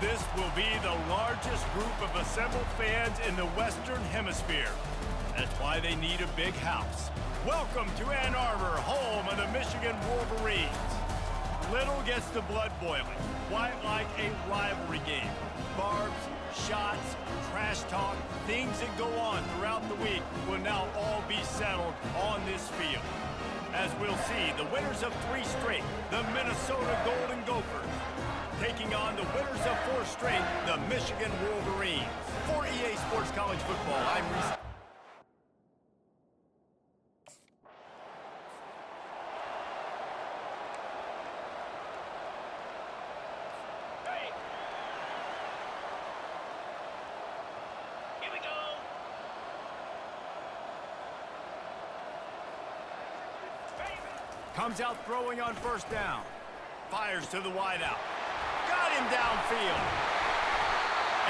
This will be the largest group of assembled fans in the Western Hemisphere. That's why they need a big house. Welcome to Ann Arbor, home of the Michigan Wolverines. Little gets the blood boiling, quite like a rivalry game. Barbs, shots, trash talk, things that go on throughout the week will now all be settled on this field. As we'll see, the winners of 3 straight, the Minnesota Golden Gophers, taking on the winners of 4 straight, the Michigan Wolverines. For EA Sports College Football, I'm Reese. Comes out throwing on first down. Fires to the wideout. Got him downfield.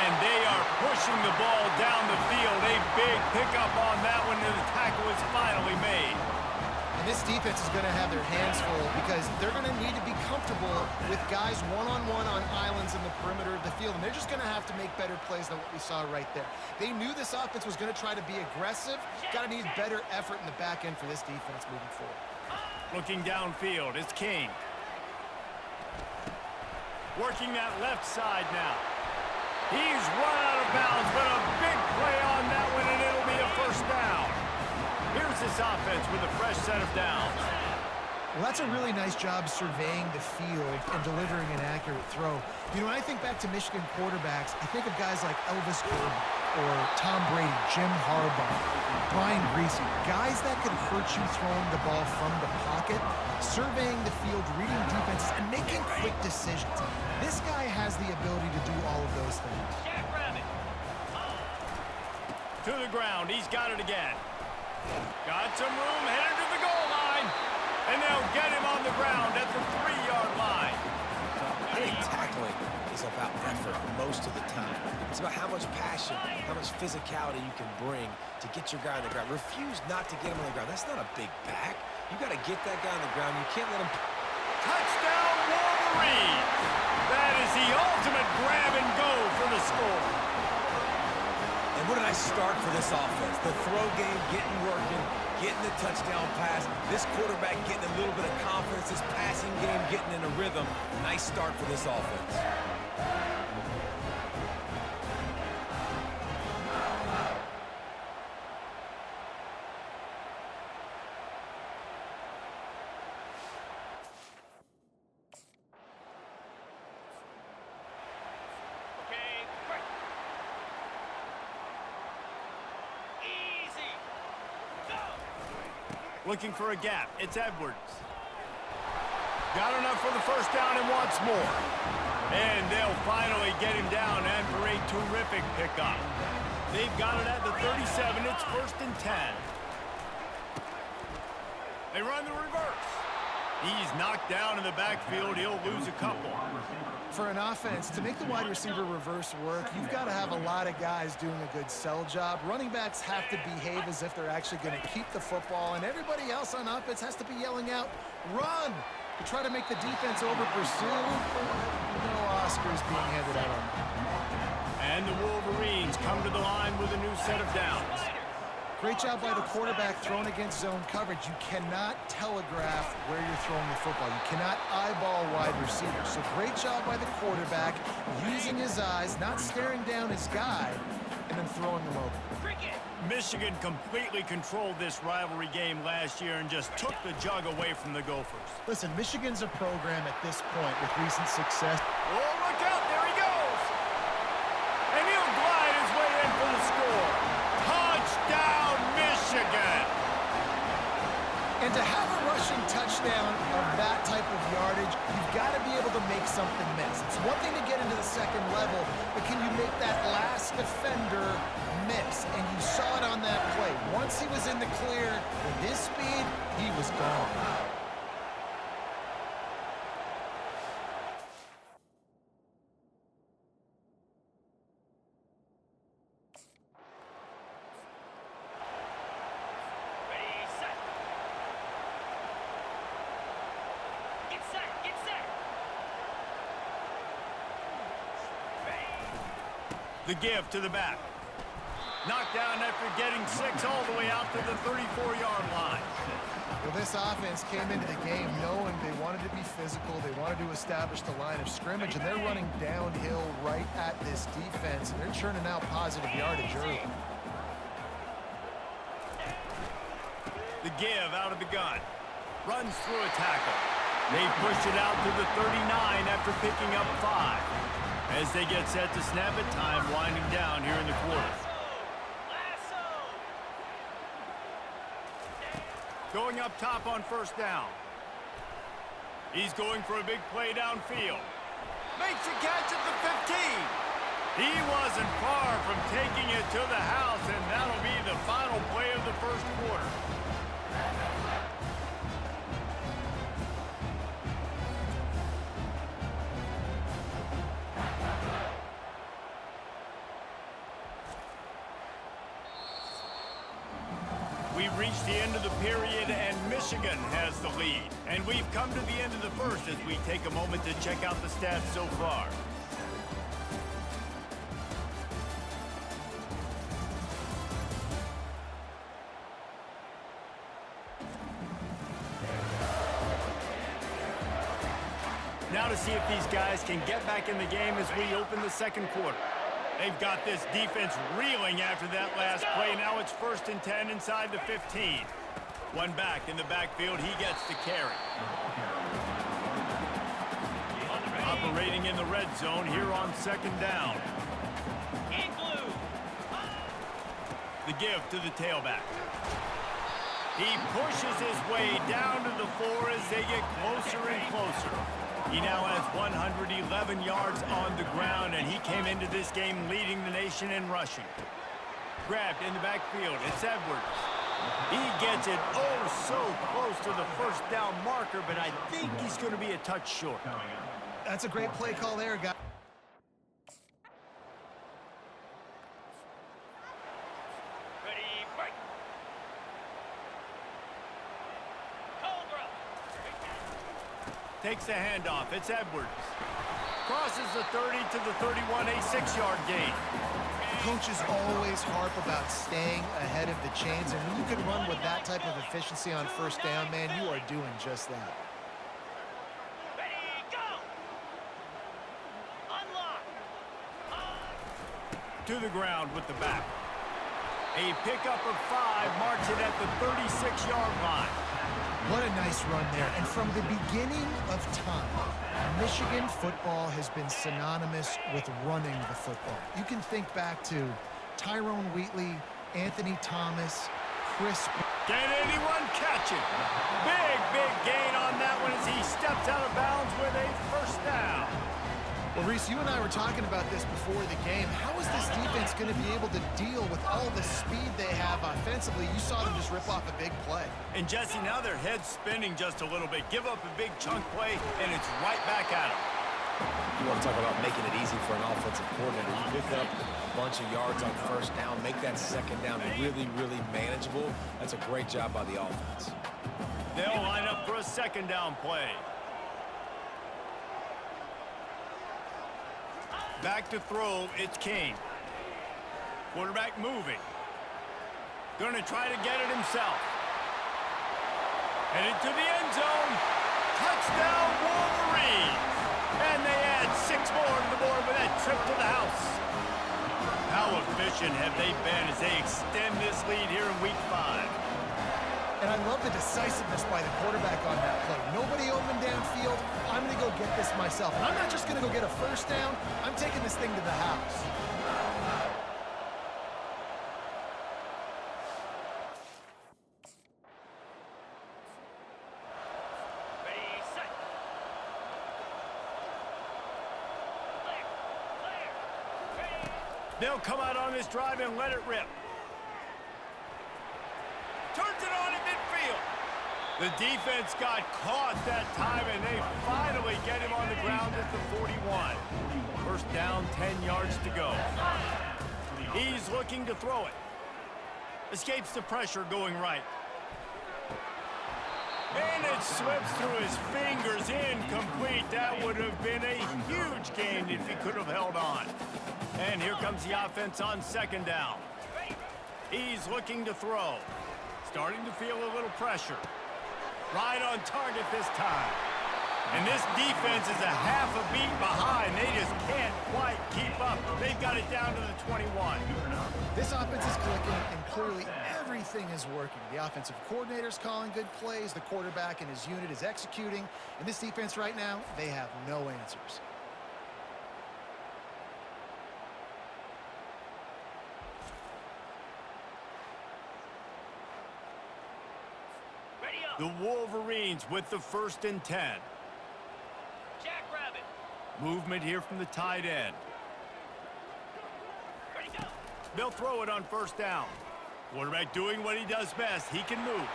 And they are pushing the ball down the field. A big pickup on that one, and the tackle is finally made. And this defense is going to have their hands full because they're going to need to be comfortable with guys one-on-one on islands in the perimeter of the field. And they're just going to have to make better plays than what we saw right there. They knew this offense was going to try to be aggressive. Got to need better effort in the back end for this defense moving forward. Looking downfield, it's King. Working that left side now. He's run out of bounds, but a big play on that one, and it'll be a first down. Here's this offense with a fresh set of downs. Well, that's a really nice job surveying the field and delivering an accurate throw. You know, when I think back to Michigan quarterbacks, I think of guys like Elvis Gordon or Tom Brady, Jim Harbaugh, Brian Griese, guys that could hurt you throwing the ball from the pocket, surveying the field, reading defenses, and making quick decisions. This guy has the ability to do all of those things. To the ground, he's got it again. Got some room, headed to the goal line. And they'll get him on the ground at the 3-yard line. I think tackling is about effort most of the time. It's about how much passion, how much physicality you can bring to get your guy on the ground. Refuse not to get him on the ground. That's not a big back. You got to get that guy on the ground. You can't let him... Touchdown, Wolverines! That is the ultimate grab and go for the score. And what did I start for this offense? The throw game getting working, getting the touchdown pass. This quarterback getting a little bit of confidence. This passing game getting in a rhythm. Nice start for this offense. Looking for a gap. It's Edwards. Got enough for the first down and wants more. And they'll finally get him down after a terrific pickup. They've got it at the 37. It's 1st and 10. They run the reverse. He's knocked down in the backfield. He'll lose a couple. For an offense, to make the wide receiver reverse work, you've got to have a lot of guys doing a good sell job. Running backs have to behave as if they're actually going to keep the football, and everybody else on offense has to be yelling out, run, to try to make the defense over-pursue. No Oscars being handed out on that. And the Wolverines come to the line with a new set of downs. Great job by the quarterback throwing against zone coverage. You cannot telegraph where you're throwing the football. You cannot eyeball wide receivers. So great job by the quarterback using his eyes, not staring down his guy, and then throwing them over. Michigan completely controlled this rivalry game last year and just took the jug away from the Gophers. Listen, Michigan's a program at this point with recent success. Oh, look out, there he goes! And he'll glide his way in for the score. Touchdown, Michigan! And to have a rushing touchdown of that type of yardage, you've got to be able to make something miss. It's one thing to get into the second level, but can you make that last defender miss? And you saw it on that play. Once he was in the clear, with his speed, he was gone. The give to the back. Knocked down after getting 6 all the way out to the 34-yard line. Well, this offense came into the game knowing they wanted to be physical. They wanted to establish the line of scrimmage, and they're running downhill right at this defense, and they're churning out positive yardage early. The give out of the gun. Runs through a tackle. They push it out to the 39 after picking up 5. As they get set to snap it, time winding down here in the quarter. Going up top on first down. He's going for a big play downfield. Makes a catch at the 15. He wasn't far from taking it to the house, and that'll be the final play of the first quarter. We've reached the end of the period, and Michigan has the lead. And we've come to the end of the first as we take a moment to check out the stats so far. Now to see if these guys can get back in the game as we open the second quarter. They've got this defense reeling after that last play. Now it's 1st and 10 inside the 15. One back in the backfield. He gets the carry. Operating in the red zone here on 2nd down. The give to the tailback. He pushes his way down to the 4 as they get closer and closer. He now has 111 yards on the ground, and he came into this game leading the nation in rushing. Grabbed in the backfield. It's Edwards. He gets it so close to the 1st down marker, but I think he's going to be a touch short. That's a great play call there, guys. Takes the handoff. It's Edwards. Crosses the 30 to the 31, a 6-yard gain. Coaches always harp about staying ahead of the chains, and when you can run with that type of efficiency on 1st down, man, you are doing just that. Ready, go! Unlock! To the ground with the back. A pickup of 5 marks it at the 36-yard line. What a nice run there. And from the beginning of time, Michigan football has been synonymous with running the football. You can think back to Tyrone Wheatley, Anthony Thomas, Chris. Can anyone catch it? Big gain on that one as he steps out of bounds with a 1st down. Well, Reese, you and I were talking about this before the game. How is this defense going to be able to deal with all the speed they have offensively? You saw them just rip off a big play. And, Jesse, now their head's spinning just a little bit. Give up a big chunk play, and it's right back at them. You want to talk about making it easy for an offensive coordinator. You pick up a bunch of yards on 1st down, make that 2nd down really manageable. That's a great job by the offense. They'll line up for a 2nd down play. Back to throw, it's King. Quarterback moving. Gonna try to get it himself. Headed to the end zone. Touchdown, Wolverines! And they add 6 more to the board with that trip to the house. How efficient have they been as they extend this lead here in Week 5? And I love the decisiveness by the quarterback on that play. Nobody open downfield. I'm going to go get this myself. And I'm not just going to go get a 1st down. I'm taking this thing to the house. Ready, set. Clear. They'll come out on this drive and let it rip. Turns it on in midfield. The defense got caught that time, and they finally get him on the ground at the 41. 1st down, 10 yards to go. He's looking to throw it. Escapes the pressure going right. And it slips through his fingers, incomplete. That would have been a huge gain if he could have held on. And here comes the offense on second down. He's looking to throw. Starting to feel a little pressure. Right on target this time. And this defense is a half a beat behind. They just can't quite keep up. They've got it down to the 21. This offense is clicking, and clearly everything is working. The offensive coordinator's calling good plays. The quarterback and his unit is executing. And this defense right now, they have no answers. The Wolverines with the 1st and 10. Jackrabbit. Movement here from the tight end. Ready, go. They'll throw it on 1st down. Quarterback doing what he does best. He can move.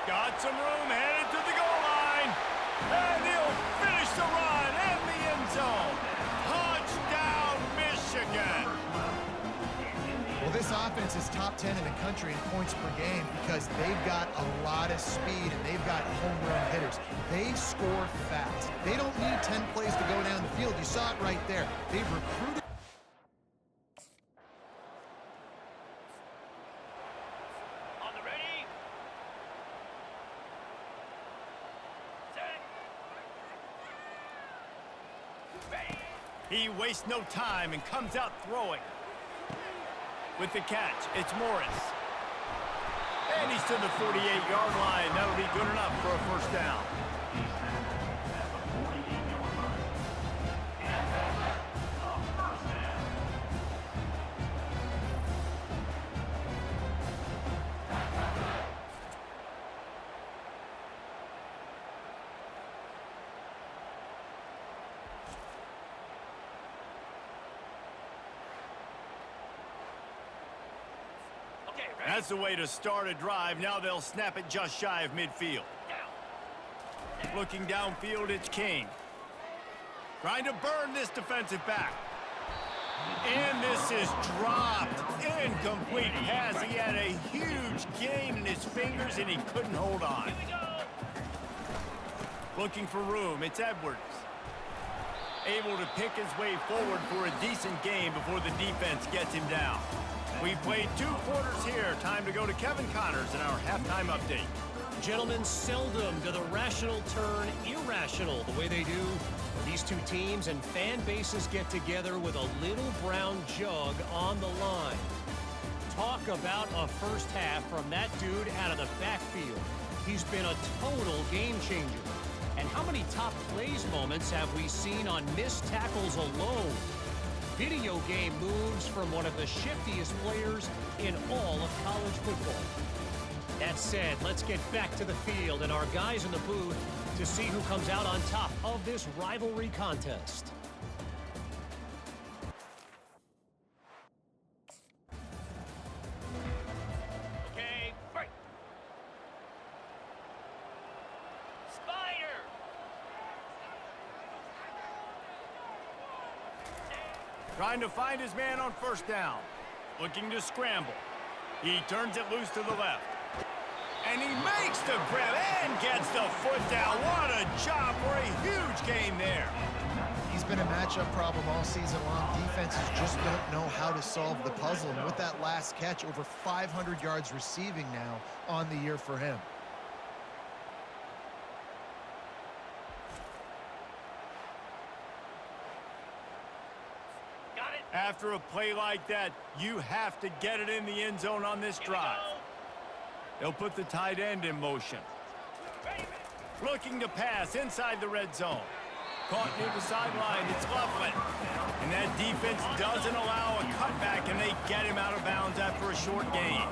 Got some room, headed to the goal line. And he'll finish the run in the end zone. Touchdown, Michigan. Well, this offense is top 10 in the country in points per game because they've got a lot of speed and they've got home run hitters. They score fast. They don't need 10 plays to go down the field. You saw it right there. They've recruited. On the ready. Set. Ready. He wastes no time and comes out throwing. With the catch, it's Morris. And he's to the 48-yard line. That'll be good enough for a 1st down. That's the way to start a drive. Now they'll snap it just shy of midfield. Looking downfield, it's King. Trying to burn this defensive back. And this is dropped. Incomplete pass. He had a huge gain in his fingers, and he couldn't hold on. Looking for room, it's Edwards. Able to pick his way forward for a decent game before the defense gets him down. We've played 2 quarters here. Time to go to Kevin Connors in our halftime update. Gentlemen, seldom do the rational turn irrational the way they do. These two teams and fan bases get together with a little brown jug on the line. Talk about a first half from that dude out of the backfield. He's been a total game changer. And how many top plays moments have we seen on missed tackles alone? Video game moves from one of the shiftiest players in all of college football. That said, let's get back to the field and our guys in the booth to see who comes out on top of this rivalry contest. Okay, break. Spider. Trying to find his man on 1st down. Looking to scramble. He turns it loose to the left. And he makes the grab and gets the foot down. What a job for a huge gain there. He's been a matchup problem all season long. Defenses just don't know how to solve the puzzle. And with that last catch, over 500 yards receiving now on the year for him. Got it. After a play like that, you have to get it in the end zone on this drive. They'll put the tight end in motion. Ready. Looking to pass inside the red zone. Caught near the sideline. It's Loveland. And that defense doesn't allow a cutback, and they get him out of bounds after a short gain.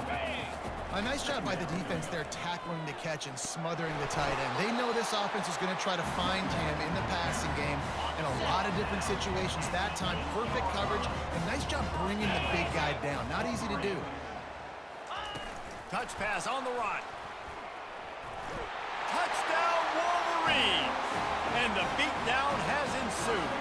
A nice job by the defense there, tackling the catch and smothering the tight end. They know this offense is going to try to find him in the passing game in a lot of different situations. That time, perfect coverage, and nice job bringing the big guy down. Not easy to do. Touch pass on the run. Touchdown, Wolverines! And the beatdown has ensued.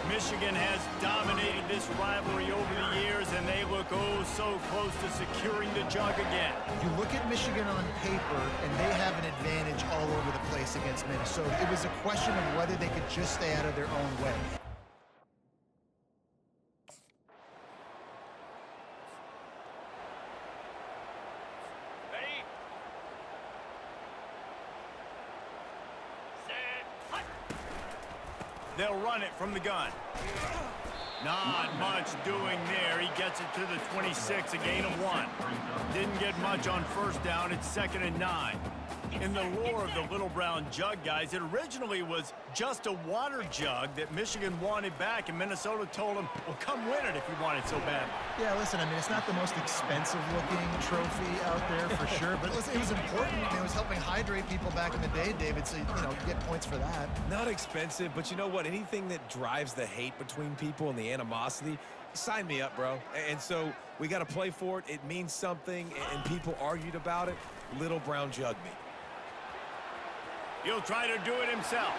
Michigan has dominated this rivalry over the years, and they look oh was so close to securing the jug again. You look at Michigan on paper, and they have an advantage all over the place against Minnesota. It was a question of whether they could just stay out of their own way. Ready? Set. Hut. They'll run it from the gun. Not much doing there. He gets it to the 26, a gain of 1. Didn't get much on first down. It's 2nd and 9. In the lore of the Little Brown Jug, guys, it originally was just a water jug that Michigan wanted back, and Minnesota told him, well, come win it if you want it so bad. Yeah, listen, I mean, it's not the most expensive-looking trophy out there for sure, but listen, it was important. It was helping hydrate people back in the day, David, so, you get points for that. Not expensive, but you know what? Anything that drives the hate between people and the animosity, sign me up, bro. And so we got to play for it. It means something, and people argued about it. Little Brown Jug me. He'll try to do it himself.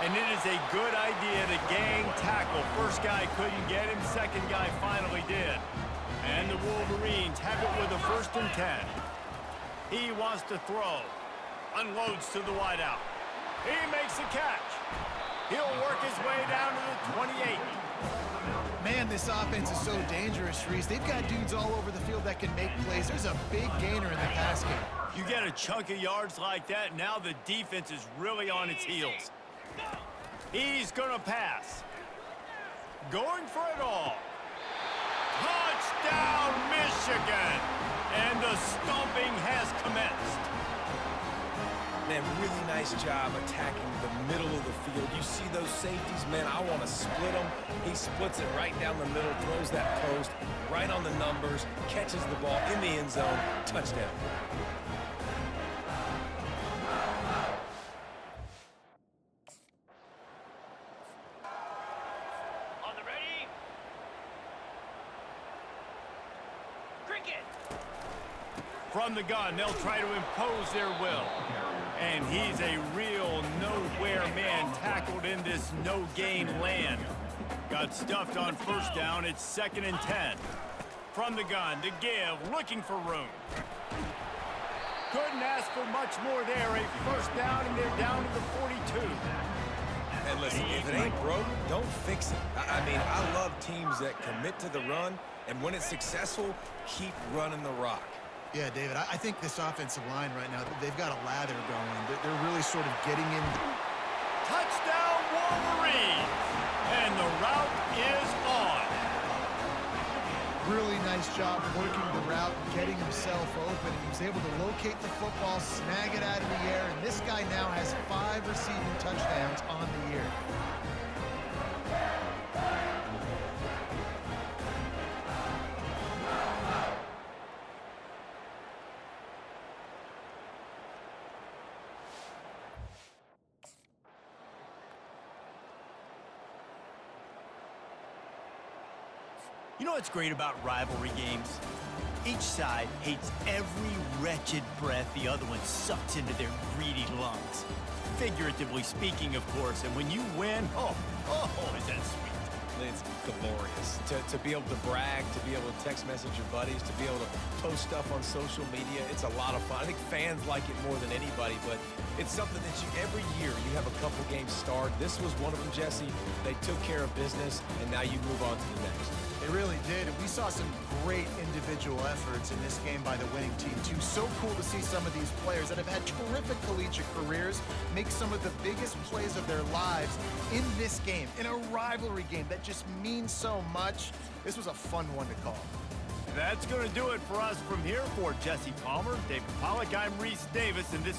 And it is a good idea to gang tackle. First guy couldn't get him, second guy finally did. And the Wolverines have it with a 1st and 10. He wants to throw. Unloads to the wideout. He makes the catch. He'll work his way down to the 28. Man, this offense is so dangerous, Reese. They've got dudes all over the field that can make plays. There's a big gainer in the pass game. You get a chunk of yards like that, now the defense is really on its heels. He's going to pass. Going for it all. Touchdown, Michigan! And the stomping has commenced. Man, really nice job attacking the middle of the field. You see those safeties, man, I want to split them. He splits it right down the middle, throws that post, right on the numbers, catches the ball in the end zone, touchdown. On the ready? Cricket. From the gun, they'll try to impose their will. And he's a real nowhere man tackled in this no-gain land. Got stuffed on first down. It's 2nd and 10. From the gun, to give, looking for room. Couldn't ask for much more there. A first down, and they're down to the 42. And listen, if it ain't broke, don't fix it. I mean, I love teams that commit to the run, and when it's successful, keep running the rock. Yeah, David, I think this offensive line right now, they've got a lather going. They're really sort of getting in. Touchdown, Wolverines! And the route is on. Really nice job working the route, getting himself open. He was able to locate the football, snag it out of the air, and this guy now has 5 receiving touchdowns on the year. You know what's great about rivalry games? Each side hates every wretched breath the other one sucks into their greedy lungs. Figuratively speaking, of course, and when you win, oh, is that sweet. It's glorious. To be able to brag, to be able to text message your buddies, to be able to post stuff on social media, it's a lot of fun. I think fans like it more than anybody, but it's something that every year you have a couple games start. This was one of them, Jesse. They took care of business, and now you move on to the next. They really did, and we saw some great individual efforts in this game by the winning team, too. So cool to see some of these players that have had terrific collegiate careers make some of the biggest plays of their lives in this game, in a rivalry game that just means so much. This was a fun one to call. That's going to do it for us from here. For Jesse Palmer, David Pollack, I'm Reese Davis, and this